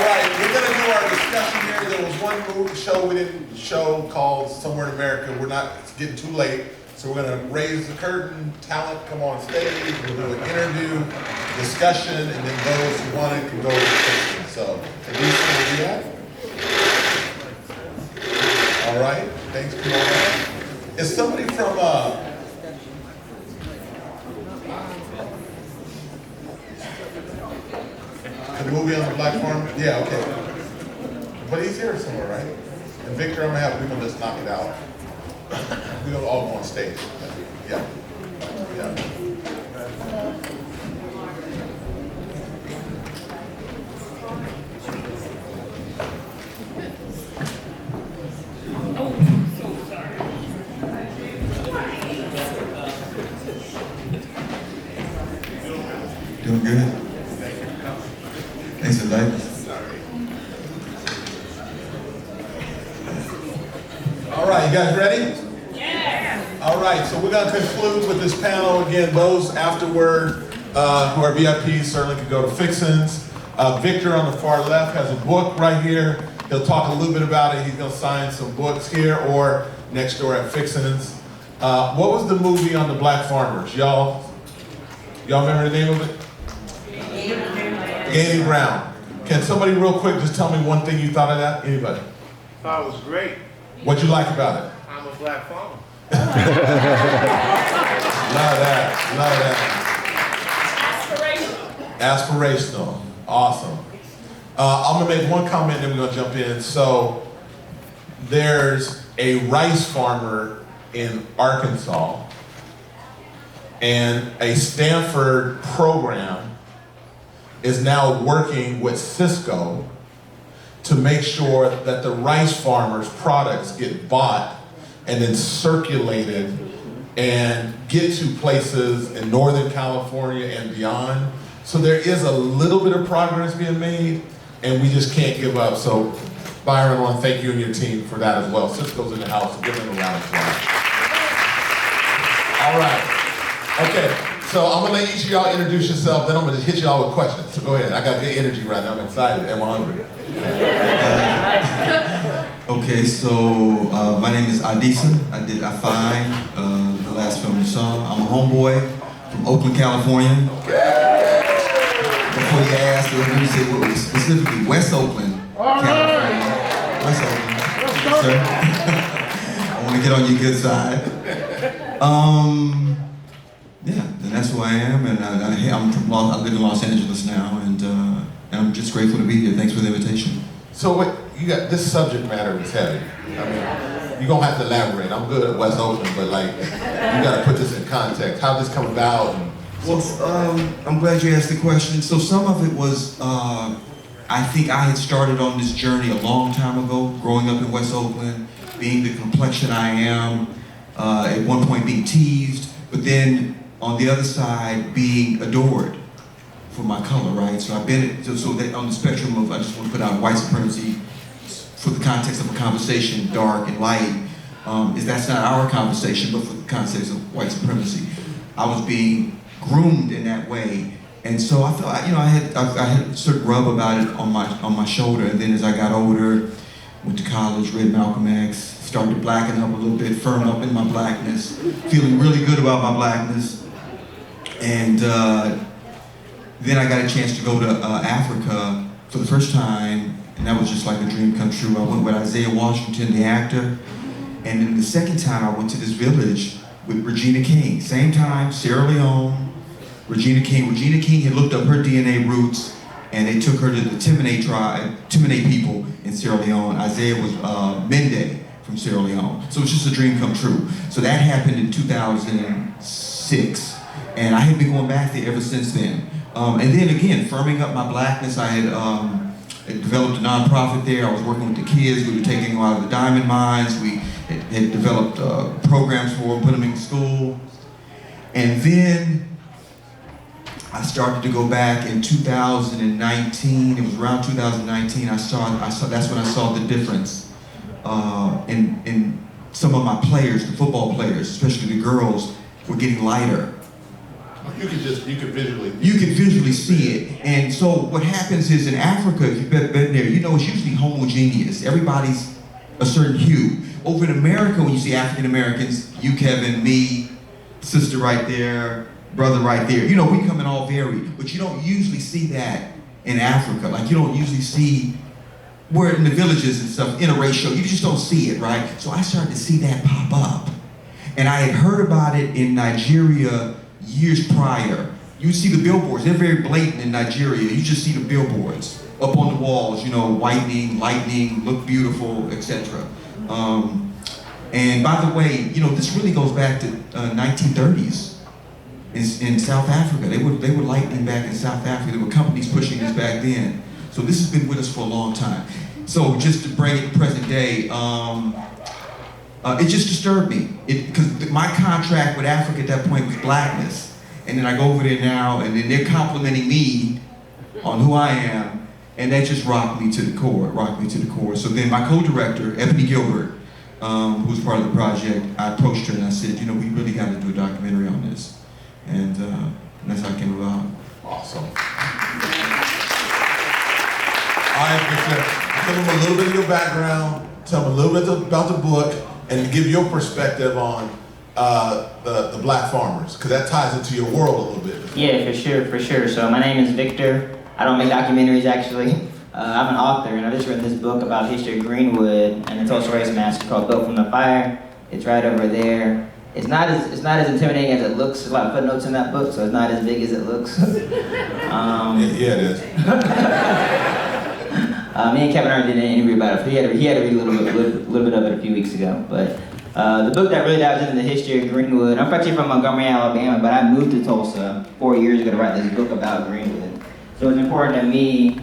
right, we're going to do our discussion here. There was one show we didn't show called Somewhere in America. It's getting too late. So we're going to raise the curtain, talent come on stage, we'll do an interview, discussion, and then those who want it can go to the fiction. So, Adisa, where you at? All right, thanks, come on up. Is somebody from, the movie on the Black Farm? Yeah, okay. But he's here somewhere, right? And Victor, we're gonna just knock it out. We're gonna all go on stage. Yeah. Yeah. Doing good? Thanks for inviting us. All right, you guys ready? Yeah. All right, so we're going to conclude with this panel. Again, those afterward who are VIPs certainly could go to Fixins. Victor on the far left has a book right here. He'll talk a little bit about it. He's going to sign some books here or next door at Fixins. What was the movie on the Black Farmers? Y'all remember the name of it? Gaining Ground. Can somebody real quick just tell me one thing you thought of that? Anybody? I thought it was great. What'd you like about it? I'm a black farmer. Love that. Aspirational. Awesome. I'm gonna make one comment and then we're gonna jump in. So there's a rice farmer in Arkansas and a Stanford program is now working with Cisco to make sure that the rice farmers' products get bought and then circulated and get to places in Northern California and beyond. So there is a little bit of progress being made and we just can't give up. So Byron, I want to thank you and your team for that as well. Cisco's in the house, so give them a round of applause. All right, okay. So I'm gonna let each of y'all introduce yourself, then I'm gonna hit y'all with questions. So go ahead, I got good energy right now, I'm excited and I'm hungry. Okay, so my name is Adisa. I did Ifine, the last film you saw. I'm a homeboy from Oakland, California. Before you ask, let me say what was specifically West Oakland, California. West Oakland, yes, sir. I want to get on your good side. Yeah, and that's who I am, and I live in Los Angeles now, and I'm just grateful to be here. Thanks for the invitation. So what you got? This subject matter is heavy. I mean, you're gonna have to elaborate. I'm good at West Oakland, but like, you gotta put this in context. How did this come about? And well, I'm glad you asked the question. So some of it was, I think I had started on this journey a long time ago, growing up in West Oakland, being the complexion I am, at one point being teased, but then on the other side, being adored for my color, right? So I've been, so that on the spectrum of, I just want to put out white supremacy for the context of a conversation, dark and light, that's not our conversation, but for the context of white supremacy. I was being groomed in that way. And so I felt, I had a certain rub about it on my shoulder. And then as I got older, went to college, read Malcolm X, started to blacken up a little bit, firm up in my blackness, feeling really good about my blackness. And then I got a chance to go to Africa for the first time, and that was just like a dream come true. I went with Isaiah Washington, the actor, and then the second time I went to this village with Regina King. Same time, Sierra Leone, Regina King. Regina King had looked up her DNA roots, and they took her to the Timonay tribe, Timonay people in Sierra Leone. Isaiah was Mende from Sierra Leone. So it was just a dream come true. So that happened in 2006. And I had been going back there ever since then. And then again, firming up my blackness, I had developed a nonprofit there. I was working with the kids. We were taking them out of the diamond mines. We had developed programs for them, put them in school. And then I started to go back in 2019. It was around 2019. I saw that's when I saw the difference in some of my players, the football players, especially the girls, were getting lighter. You could visually. You can visually see it. And so what happens is in Africa, if you've been there, you know it's usually homogeneous. Everybody's a certain hue. Over in America, when you see African Americans, you, Kevin, me, sister right there, brother right there, you know, we come in all varied. But you don't usually see that in Africa. Like you don't usually see, where in the villages and stuff, interracial, you just don't see it, right? So I started to see that pop up. And I had heard about it in Nigeria years prior. You see the billboards, they're very blatant in Nigeria. You just see the billboards up on the walls, you know, whitening, lightning, look beautiful, etc. And by the way, you know, this really goes back to 1930s in South Africa. They were lightning back in South Africa. There were companies pushing this back then. So this has been with us for a long time. So just to bring it present day, it just disturbed me. Because my contract with Africa at that point was Blackness. And then I go over there now, and then they're complimenting me on who I am, and that just rocked me to the core, So then my co-director, Ebony Gilbert, who was part of the project, I approached her and I said, you know, we really got to do a documentary on this. And that's how it came about. Awesome. All right, Victor, tell them a little bit of your background, tell them a little bit about the book, and give your perspective on the black farmers, because that ties into your world a little bit. Yeah, for sure. So my name is Victor. I don't make documentaries, actually. I'm an author, and I've just written this book about the history of Greenwood and the Tulsa Race Massacre called Built from the Fire. It's right over there. It's not as intimidating as it looks. There's a lot of footnotes in that book, so it's not as big as it looks. Yeah, it is. Me and Kevin already did an interview about it. He had to read a little bit of it a few weeks ago. But the book that really dives into the history of Greenwood. I'm actually from Montgomery, Alabama, but I moved to Tulsa 4 years ago to write this book about Greenwood. So it's important to me.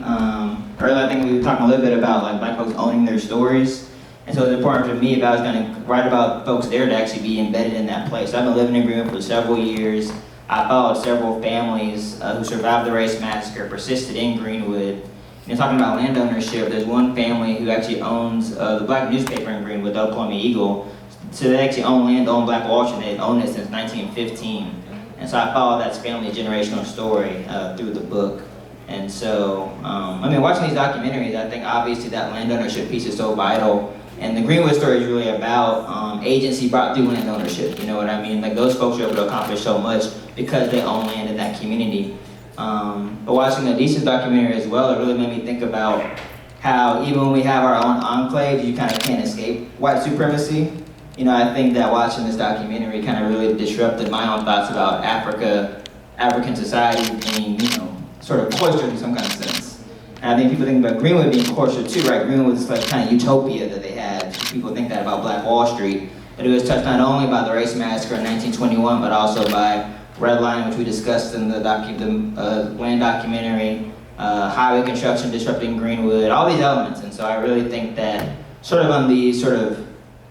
Earlier, I think we were talking a little bit about like black folks owning their stories. And so it's important for me if I was going to write about folks there to actually be embedded in that place. So I've been living in Greenwood for several years. I followed several families who survived the race massacre, persisted in Greenwood. You're talking about land ownership. There's one family who actually owns the black newspaper in Greenwood, the Oklahoma Eagle. So they actually own land on Black Wall Street. They've owned it since 1915. And so I followed that family generational story through the book. And so, I mean, watching these documentaries, I think obviously that land ownership piece is so vital. And the Greenwood story is really about agency brought through land ownership, you know what I mean? Like those folks are able to accomplish so much because they own land in that community. But watching the Adisa documentary as well, it really made me think about how even when we have our own enclaves, you kind of can't escape white supremacy. You know, I think that watching this documentary kind of really disrupted my own thoughts about African society being, you know, sort of cloistered in some kind of sense. And I think people think about Greenwood being cloistered too, right? Greenwood is like kind of utopia that they had. People think that about Black Wall Street. But it was touched not only by the race massacre in 1921, but also by redlining, which we discussed in the land documentary, highway construction disrupting Greenwood, all these elements. And so I really think that sort of on the sort of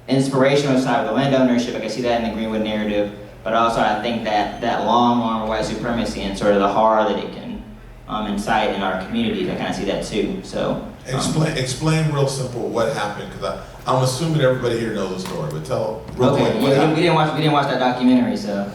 inspirational side of the land ownership, I can see that in the Greenwood narrative, but also I think that long arm of white supremacy and sort of the horror that it can incite in our communities, I kind of see that too. So explain real simple what happened, because I'm assuming everybody here knows the story, but tell real quick what happened. We didn't watch that documentary, so.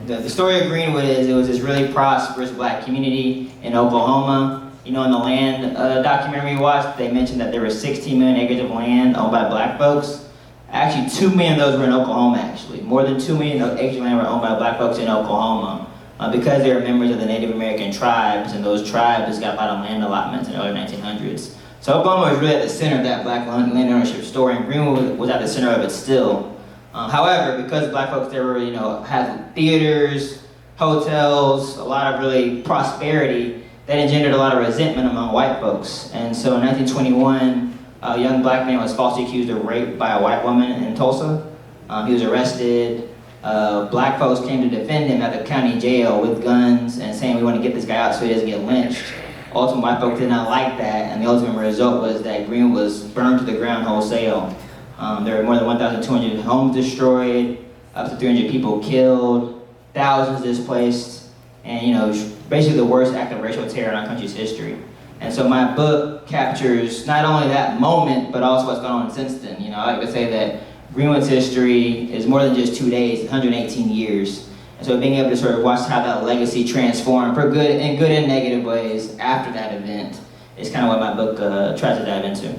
The story of Greenwood is it was this really prosperous black community in Oklahoma. You know, in the land documentary we watched, they mentioned that there were 16 million acres of land owned by black folks. Actually, 2 million of those were in Oklahoma, actually. More than 2 million acres of land were owned by black folks in Oklahoma because they were members of the Native American tribes, and those tribes just got a lot of land allotments in the early 1900s. So Oklahoma was really at the center of that black land ownership story, and Greenwood was at the center of it still. However, because black folks there were, you know, had theaters, hotels, a lot of really prosperity, that engendered a lot of resentment among white folks. And so in 1921, a young black man was falsely accused of rape by a white woman in Tulsa. He was arrested. Black folks came to defend him at the county jail with guns and saying, we want to get this guy out so he doesn't get lynched. Ultimately, white folks did not like that, and the ultimate result was that Greenwood was burned to the ground wholesale. There were more than 1,200 homes destroyed, up to 300 people killed, thousands displaced, and you know, basically the worst act of racial terror in our country's history. And so my book captures not only that moment, but also what's gone on since then. You know, I like to say that Greenwood's history is more than just 2 days, it's 118 years. And so being able to sort of watch how that legacy transformed for good and negative ways after that event is kind of what my book tries to dive into.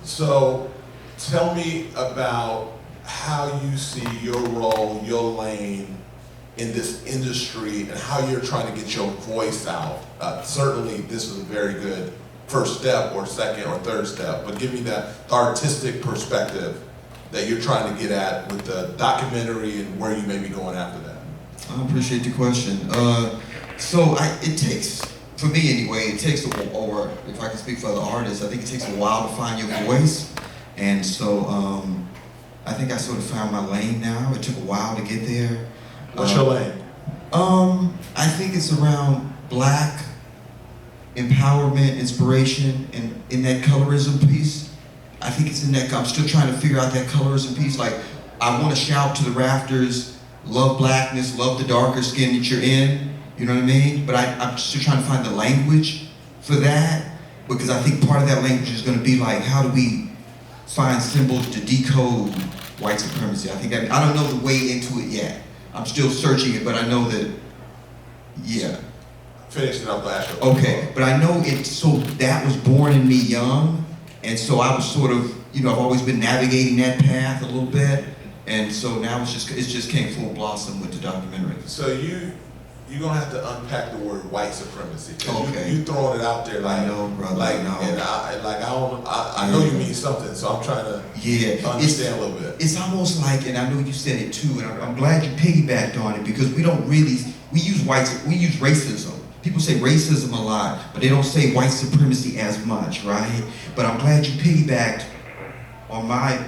So tell me about how you see your role, your lane in this industry, and how you're trying to get your voice out. Certainly this is a very good first step or second or third step, but give me the artistic perspective that you're trying to get at with the documentary and where you may be going after that. I appreciate the question. It takes, for me anyway, it takes, or if I can speak for the artists, I think it takes a while to find your voice. And so I think I sort of found my lane now. It took a while to get there. What's your lane? I think it's around Black empowerment, inspiration, and in that colorism piece. I think it's in that, I'm still trying to figure out that colorism piece. Like, I want to shout to the rafters, love Blackness, love the darker skin that you're in, you know what I mean? But I'm still trying to find the language for that, because I think part of that language is going to be like, how do we find symbols to decode white supremacy? I think that, I don't know the way into it yet. I'm still searching it, but I know that, yeah. Finish it up last. Okay, but I know it, so that was born in me young, and so I was sort of, you know, I've always been navigating that path a little bit, and so now it just came full blossom with the documentary. So you're gonna have to unpack the word white supremacy. Okay. You throwing it out there like, I know, brother, like, I know. and I know you mean something, so I'm trying to understand a little bit. It's almost like, and I know you said it too, and I'm glad you piggybacked on it, because we use racism. People say racism a lot, but they don't say white supremacy as much, right? But I'm glad you piggybacked on my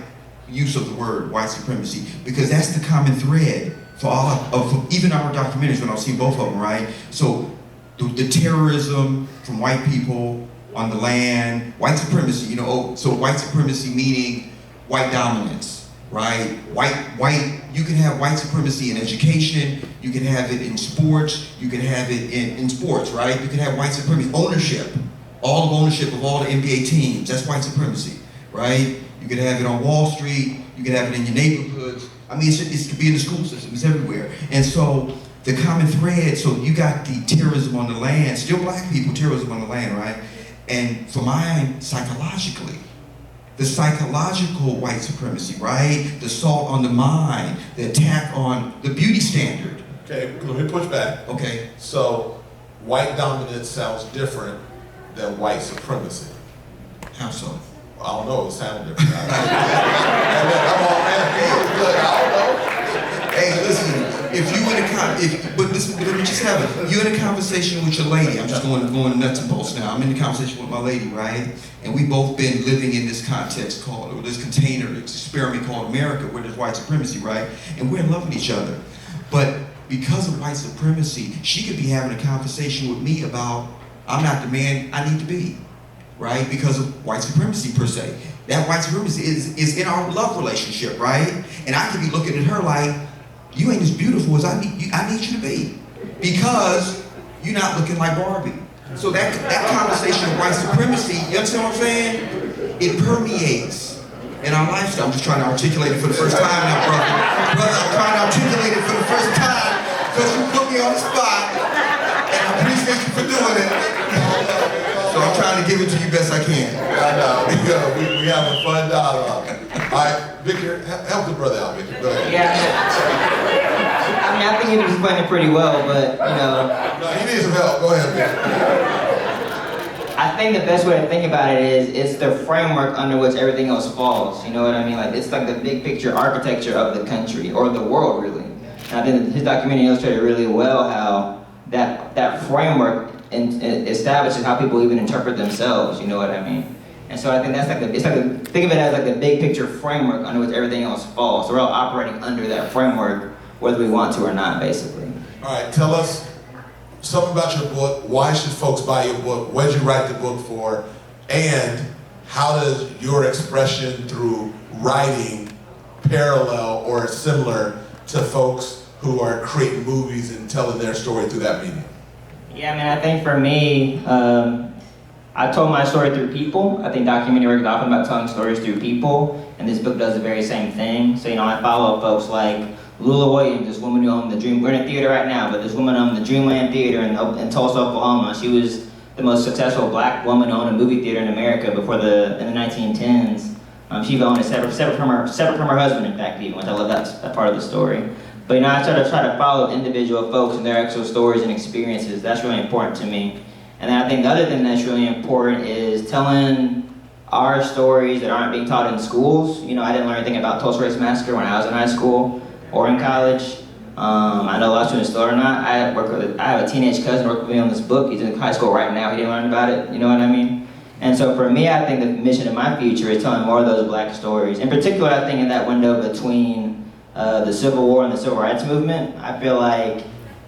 use of the word white supremacy, because that's the common thread for all of even our documentaries, when I've seen both of them, right? So the terrorism from white people on the land, white supremacy, you know, so white supremacy meaning white dominance, right? You can have white supremacy in education, you can have it in sports, you can have it in sports, right? You can have white supremacy, ownership, all of ownership of all the NBA teams, that's white supremacy, right? You can have it on Wall Street, you can have it in your neighborhoods. I mean, it could be in the school system, it's everywhere. And so the common thread, so you got the terrorism on the land, still Black people, terrorism on the land, right? And for mine, psychologically, the psychological white supremacy, right? The assault on the mind, the attack on the beauty standard. Okay, let me push back. Okay. So white dominance sounds different than white supremacy. How so? I don't know, it sounded different. Come on, man, good. I don't know. Hey, listen, if you let me just have it. You're in a conversation with your lady. I'm just going nuts and bolts now. I'm in a conversation with my lady, right? And we both been living in this context called, or this container, this experiment called America, where there's white supremacy, right? And we're loving each other. But because of white supremacy, she could be having a conversation with me about, I'm not the man I need to be, right? Because of white supremacy per se. That white supremacy is in our love relationship, right? And I could be looking at her like, you ain't as beautiful as I need you to be, because you're not looking like Barbie. So that conversation of white supremacy, you understand what I'm saying? It permeates in our lifestyle. I'm just trying to articulate it for the first time now, brother. Brother, I'm trying to articulate it for the first time because you put me on the spot, and I appreciate you for doing it. So I'm trying to give it to you best I can. I know, we have a fun dialogue. All right, Victor, help the brother out, Victor. Go ahead. Yeah, I mean, I think he explained it pretty well, but, you know. No, he needs some help. Go ahead, Victor. I think the best way to think about it is, it's the framework under which everything else falls. You know what I mean? Like, it's like the big picture architecture of the country, or the world, really. And I think his documentary illustrated really well how that framework establishes how people even interpret themselves, you know what I mean? And so I think that's think of it as like the big picture framework under which everything else falls. So we're all operating under that framework, whether we want to or not, basically. All right, tell us something about your book. Why should folks buy your book? What did you write the book for? And how does your expression through writing parallel or similar to folks who are creating movies and telling their story through that medium? Yeah, I mean, I think for me, I told my story through people. I think documentary work is often about telling stories through people, and this book does the very same thing. So, you know, I follow folks like Lula Williams, this woman who owned the Dream, we're in a theater right now, but this woman owned the Dreamland Theater in Tulsa, Oklahoma. She was the most successful black woman to own a movie theater in America in the 1910s. She owned it separate from her husband, in fact, even, which I love that part of the story. But you know, I try to follow individual folks and their actual stories and experiences. That's really important to me. And then I think the other thing that's really important is telling our stories that aren't being taught in schools. You know, I didn't learn anything about Tulsa Race Massacre when I was in high school or in college. I know a lot of students still are not. I have a teenage cousin working with me on this book. He's in high school right now. He didn't learn about it. You know what I mean? And so for me, I think the mission of my future is telling more of those black stories. In particular, I think in that window between the Civil War and the Civil Rights Movement, I feel like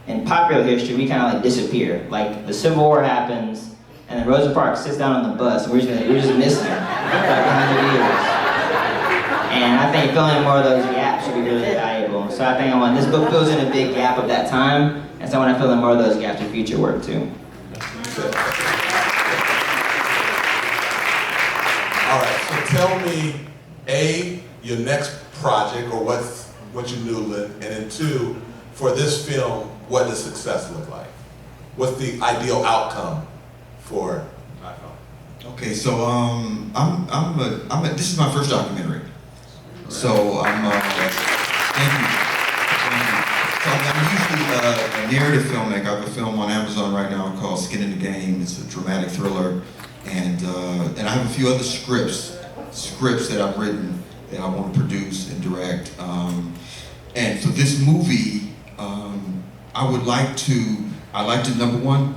in popular history, we kind of like disappear. Like the Civil War happens, and then Rosa Parks sits down on the bus, and we're just missing her for like 100 years. And I think filling more of those gaps would be really valuable. So I think this book fills in a big gap of that time, and so I want to fill in more of those gaps in future work too. All right, so tell me, A, your next project, or what you're noodling, and then 2, for this film, what does success look like? What's the ideal outcome for Ifine? Okay, so this is my first documentary. So thank you. So I'm usually a narrative filmmaker. I have a film on Amazon right now called Skin in the Game. It's a dramatic thriller, and I have a few other scripts that I've written that I want to produce and direct. And for this movie, I'd like to number one,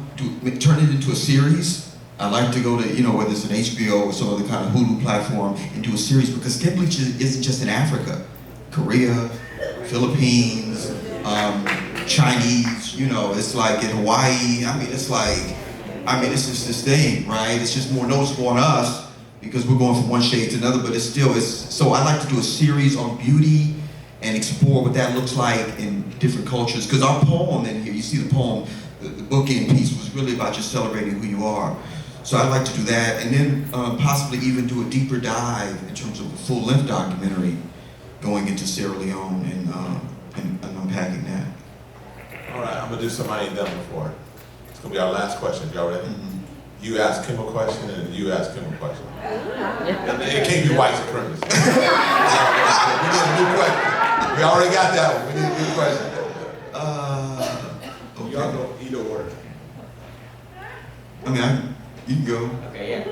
turn it into a series. I like to go to, whether it's an HBO or some other kind of Hulu platform and do a series, because skin-bleaching isn't just in Africa. Korea, Philippines, Chinese, it's like in Hawaii. It's just this thing, right? It's just more noticeable on us because we're going from one shade to another, but so I like to do a series on beauty and explore what that looks like in different cultures. Because our poem in here, you see the poem, the bookend piece was really about just celebrating who you are. So I'd like to do that, and then possibly even do a deeper dive in terms of a full-length documentary going into Sierra Leone and unpacking that. All right, I'm gonna do something I ain't done before. It's gonna be our last question. Y'all ready? Mm-hmm. You ask him a question, and you ask him a question. It can't be white supremacy. We need a new question. We already got that one. We need a new question. Okay. Y'all go either order. You can go. Okay, yeah.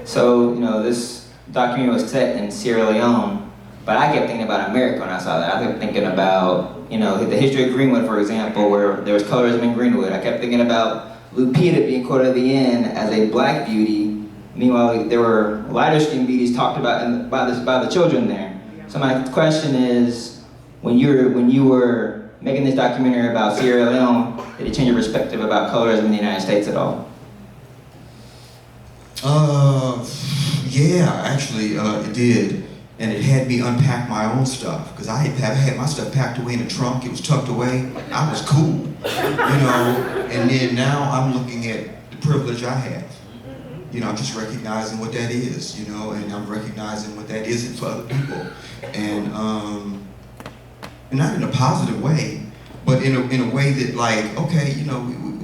So, this documentary was set in Sierra Leone, but I kept thinking about America when I saw that. I kept thinking about, the history of Greenwood, for example, where there was colorism in Greenwood. I kept thinking about Lupita being quoted at the end as a black beauty. Meanwhile, there were lighter-skinned beauties talked about by the children there. So my question is, when you were making this documentary about Sierra Leone, did it change your perspective about colorism in the United States at all? Yeah, actually, it did. And it had me unpack my own stuff, because I had my stuff packed away in a trunk. It was tucked away. I was cool, And then now I'm looking at the privilege I have. I'm just recognizing what that is, and I'm recognizing what that isn't for other people. And not in a positive way, but in a way that, like, okay,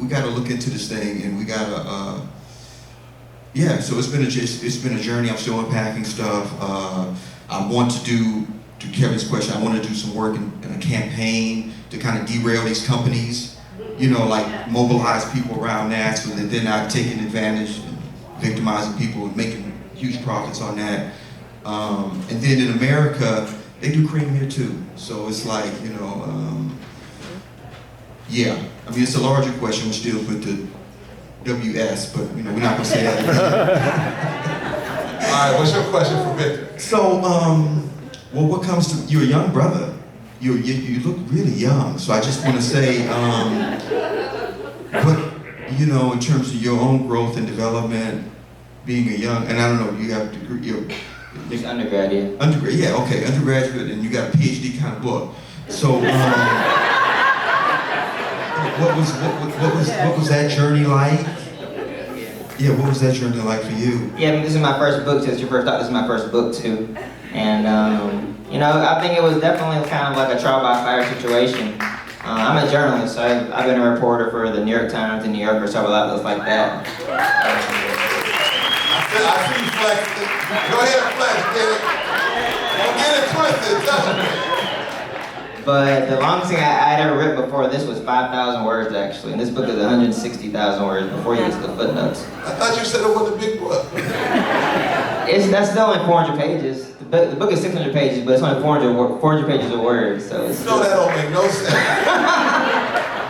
we got to look into this thing, and we got to, so it's been a journey. I'm still unpacking stuff. I want to Kevin's question, I want to do some work in a campaign to kind of derail these companies, like mobilize people around that so that they're not taking advantage and victimizing people and making huge profits on that. And then in America, they do cream here too. So it's like, it's a larger question which deals with the WS, but we're not gonna say that. All right, what's your question for Victor? So, what comes to, you're a young brother. You look really young. So I just want to say, what, in terms of your own growth and development, being a young, and I don't know, you have a degree, Just undergrad, yeah. Undergraduate, and you got a PhD kind of book. So, what was that journey like? Yeah, what was that journey like for you? Yeah, I mean, this is my first book too. It's your first thought. This is my first book too. And, you know, I think it was definitely kind of like a trial by fire situation. I'm a journalist, so I've been a reporter for the New York Times, the New Yorker, several outlets like that. I see you flexing. Go ahead and flex, Derek. Don't get it twisted. But the longest thing I had ever written before this was 5,000 words actually, and this book is 160,000 words before you get to the footnotes. I thought you said it was a big book. That's still only 400 pages. The book is 600 pages, but it's only 400 pages of words, so it's... No, that don't make no sense.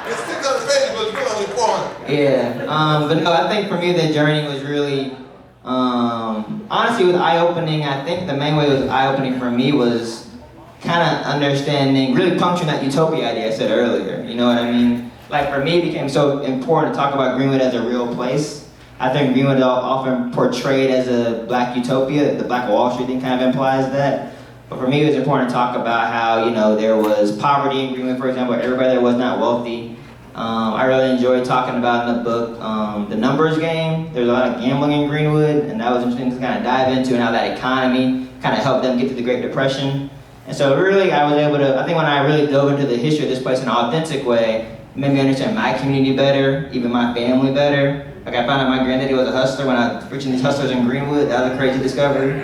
It's 600 pages, but it's really only 400. Yeah, but no, I think for me the journey was really, honestly, it was eye-opening. I think the main way it was eye-opening for me was kind of understanding, really puncturing that utopia idea I said earlier, you know what I mean? Like for me it became so important to talk about Greenwood as a real place. I think Greenwood is often portrayed as a black utopia. The Black Wall Street thing kind of implies that. But for me it was important to talk about how, you know, there was poverty in Greenwood, for example, everybody there was not wealthy. I really enjoyed talking about in the book the numbers game. There's a lot of gambling in Greenwood, and that was interesting to kind of dive into, and how that economy kind of helped them get through the Great Depression. And so really I was able to, I think when I really dove into the history of this place in an authentic way, it made me understand my community better, even my family better. Like I found out my granddaddy was a hustler when I was reaching these hustlers in Greenwood. That was a crazy discovery.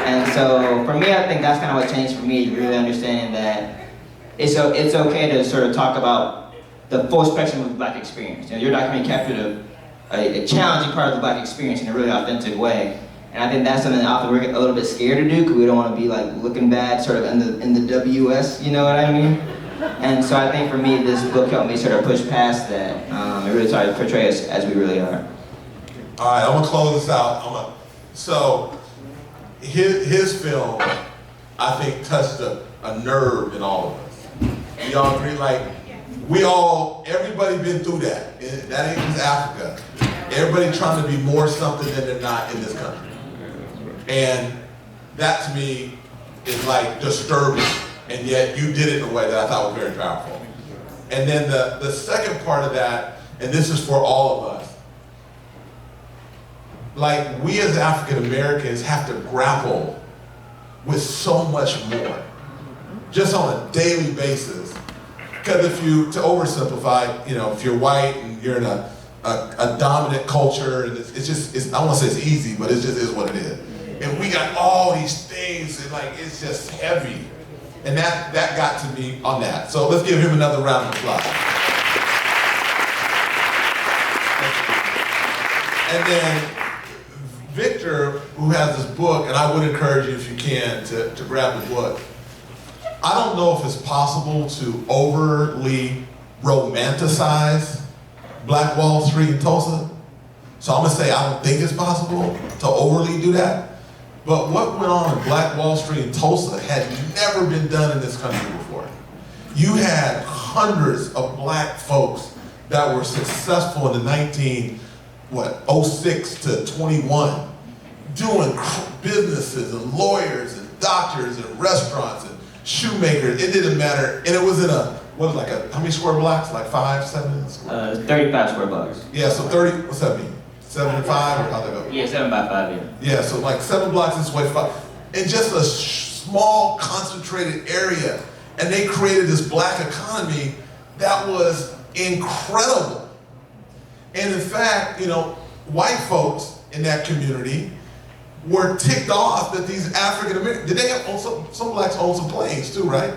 And so for me, I think that's kind of what changed for me, really understanding that it's okay to sort of talk about the full spectrum of the black experience. You know, your documentary captured a challenging part of the black experience in a really authentic way. And I think that's something that often we're a little bit scared to do because we don't want to be like looking bad sort of in the WS, you know what I mean? And so I think for me, this book helped me sort of push past that. It really started to portray us as we really are. All right, I'm gonna close this out. So his film, I think, touched a nerve in all of us. Y'all agree? Like, everybody been through that. That ain't just Africa. Everybody trying to be more something than they're not in this country. And that to me is like disturbing, and yet you did it in a way that I thought was very powerful. And then the second part of that, and this is for all of us, like we as African Americans have to grapple with so much more, just on a daily basis. Because to oversimplify, you know, if you're white and you're in a dominant culture, and it's I don't want to say it's easy, but it just is what it is. And we got all these things, and like it's just heavy. And that got to me on that. So let's give him another round of applause. And then Victor, who has this book, and I would encourage you if you can to grab the book. I don't know if it's possible to overly romanticize Black Wall Street in Tulsa. So I'm gonna say I don't think it's possible to overly do that. But what went on in Black Wall Street in Tulsa had never been done in this country before. You had hundreds of black folks that were successful in the 06 to 21, doing businesses and lawyers and doctors and restaurants and shoemakers. It didn't matter, and it was in how many square blocks? Like 5, 7? 35 square blocks. Yeah, so 30. What's that mean? 7 and 5, or how'd that go? Yeah, 7 by 5, yeah. Yeah, so like 7 blocks this way, 5, in just a small concentrated area, and they created this black economy that was incredible. And in fact, you know, white folks in that community were ticked off that these African Americans, did they have some blacks own some planes too, right?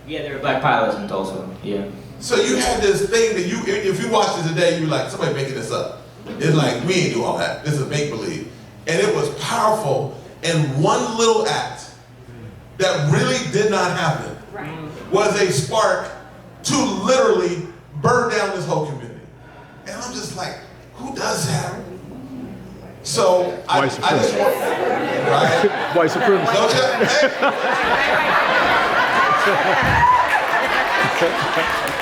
Yeah, there were black pilots in Tulsa, yeah. So you had this thing that if you watched it today, you're like, somebody making this up. It's like, we ain't do all that. This is make-believe. And it was powerful. And one little act that really did not happen was a spark to literally burn down this whole community. And I'm just like, who does that? So I just want, right? White supremacy. Don't you? Hey.